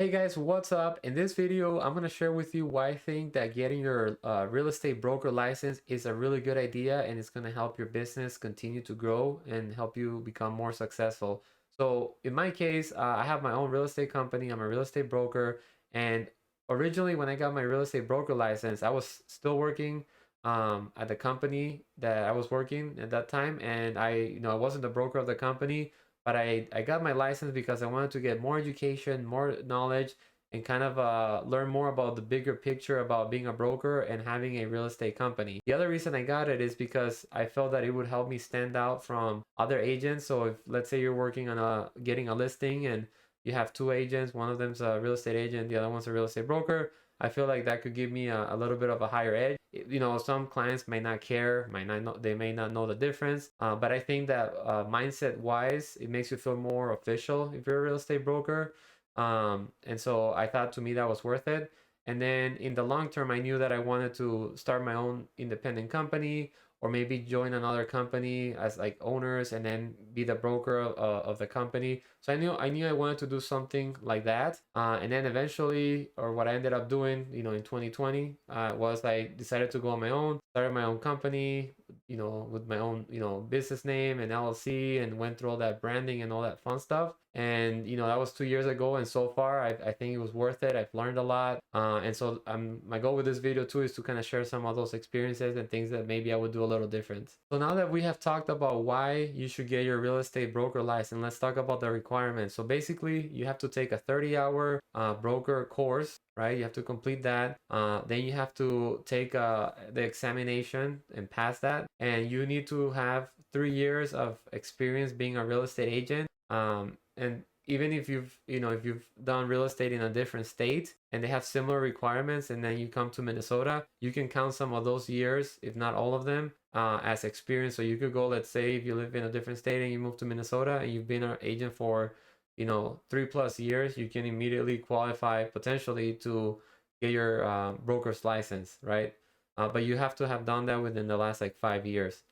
Hey guys, what's up? In this video, I'm going to share with you why I think that getting your real estate broker license is a really good idea and it's going to help your business continue to grow and help you become more successful. So in my case, I have my own real estate company. I'm a real estate broker. And originally when I got my real estate broker license, I was still working at the company that I was working at that time. And I wasn't the broker of the company, but I got my license because I wanted to get more education, more knowledge, and kind of learn more about the bigger picture about being a broker and having a real estate company. The other reason I got it is because I felt that it would help me stand out from other agents. So if let's say you're working on getting a listing and you have two agents, one of them's a real estate agent, the other one's a real estate broker, I feel like that could give me a little bit of a higher edge. Some clients may not care, might not know, they may not know the difference. But I think that mindset wise, it makes you feel more official if you're a real estate broker. And so I thought to me that was worth it. And then in the long term, I knew that I wanted to start my own independent company or maybe join another company as like owners and then be the broker of the company. So I knew I wanted to do something like that. And then eventually, or what I ended up doing, in 2020, was I decided to go on my own, started my own company, with my own, business name and LLC, and went through all that branding and all that fun stuff. And that was 2 years ago, and so far I think it was worth it. I've learned a lot, and so my goal with this video too is to kind of share some of those experiences and things that maybe I would do a little different. So now that we have talked about why you should get your real estate broker license, let's talk about the requirements. So basically, you have to take a 30-hour broker course, right? You have to complete that. Then you have to take the examination and pass that. And you need to have 3 years of experience being a real estate agent. And even if you've done real estate in a different state and they have similar requirements, and then you come to Minnesota, you can count some of those years, if not all of them, as experience. So you could go, let's say, if you live in a different state and you move to Minnesota and you've been an agent for 3+ years, you can immediately qualify potentially to get your broker's license, right? But you have to have done that within the last like 5 years.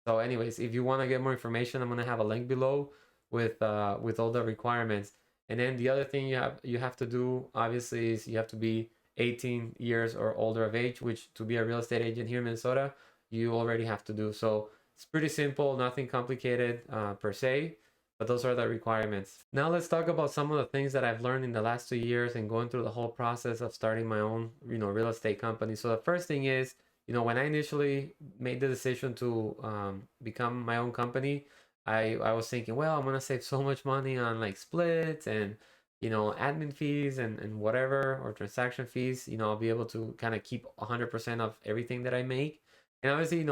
So anyways, if you want to get more information, I'm going to have a link below with all the requirements. And then the other thing you have to do obviously is you have to be 18 years or older of age, which to be a real estate agent here in Minnesota, you already have to do. So it's pretty simple, nothing complicated per se, but those are the requirements. Now let's talk about some of the things that I've learned in the last 2 years and going through the whole process of starting my own, real estate company. So the first thing is, when I initially made the decision to become my own company, I was thinking, well, I'm gonna save so much money on like splits and admin fees and whatever, or transaction fees. I'll be able to kind of keep 100% of everything that I make. And obviously,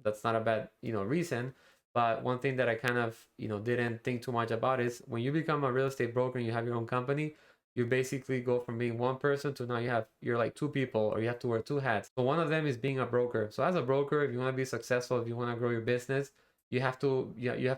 that's not a bad reason. But one thing that I kind of didn't think too much about is when you become a real estate broker and you have your own company, you basically go from being one person to now you're like two people, or you have to wear two hats. So one of them is being a broker. So as a broker, if you want to be successful, if you want to grow your business, you have to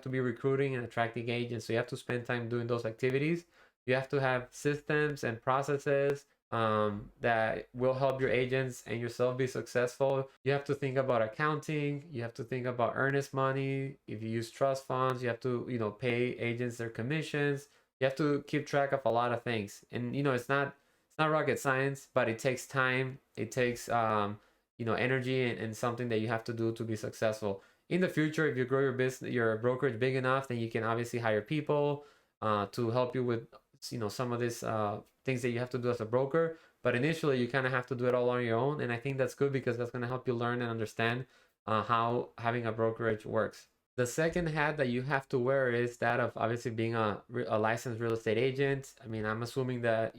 be recruiting and attracting agents. So you have to spend time doing those activities. You have to have systems and processes that will help your agents and yourself be successful. You have to think about accounting. You have to think about earnest money. If you use trust funds, you have to pay agents their commissions. You have to keep track of a lot of things. And it's not rocket science, but it takes time. It takes energy, and something that you have to do to be successful. In the future, if you grow your business, your brokerage big enough, then you can obviously hire people to help you with some of these things that you have to do as a broker. But initially, you kind of have to do it all on your own, and I think that's good because that's going to help you learn and understand how having a brokerage works. The second hat that you have to wear is that of obviously being a licensed real estate agent. I mean, I'm assuming that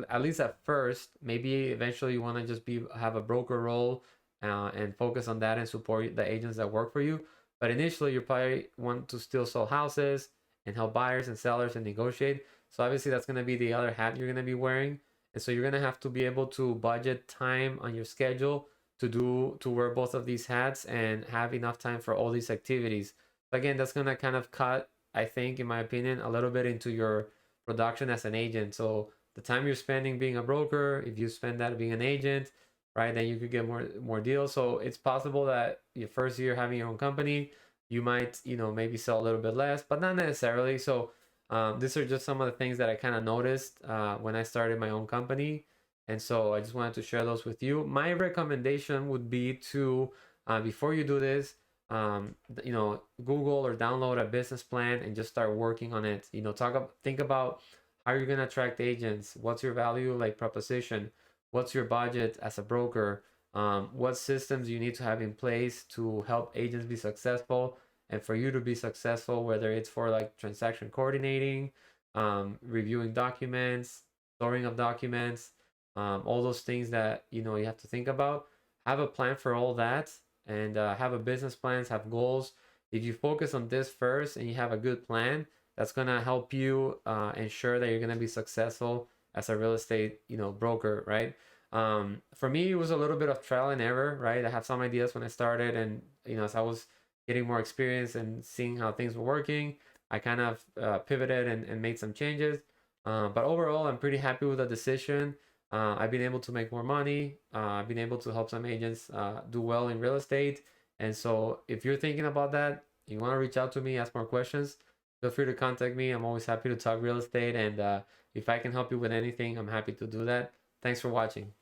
at least at first, maybe eventually you want to just have a broker role and focus on that and support the agents that work for you. But initially, you probably want to still sell houses and help buyers and sellers and negotiate. So obviously, that's going to be the other hat you're going to be wearing. And so you're going to have to be able to budget time on your schedule to wear both of these hats and have enough time for all these activities. Again, that's going to kind of cut, I think, in my opinion, a little bit into your production as an agent. So the time you're spending being a broker, if you spend that being an agent, right, then you could get more deals. So it's possible that your first year having your own company, you might maybe sell a little bit less, but not necessarily. So These are just some of the things that I kind of noticed when I started my own company. And so I just wanted to share those with you. My recommendation would be to, before you do this, Google or download a business plan and just start working on it. Think about how you're gonna attract agents. What's your value like proposition? What's your budget as a broker? What systems you need to have in place to help agents be successful and for you to be successful, whether it's for like transaction coordinating, reviewing documents, storing of documents, all those things that you have to think about. Have a plan for all that, and have a business plans, have goals. If you focus on this first and you have a good plan, that's gonna help you ensure that you're gonna be successful as a real estate broker, right? For me, it was a little bit of trial and error, right? I have some ideas when I started, and as I was getting more experience and seeing how things were working, I kind of pivoted and made some changes. But overall, I'm pretty happy with the decision. I've been able to make more money. I've been able to help some agents do well in real estate. And so, if you're thinking about that, you want to reach out to me, ask more questions, feel free to contact me. I'm always happy to talk real estate. And if I can help you with anything, I'm happy to do that. Thanks for watching.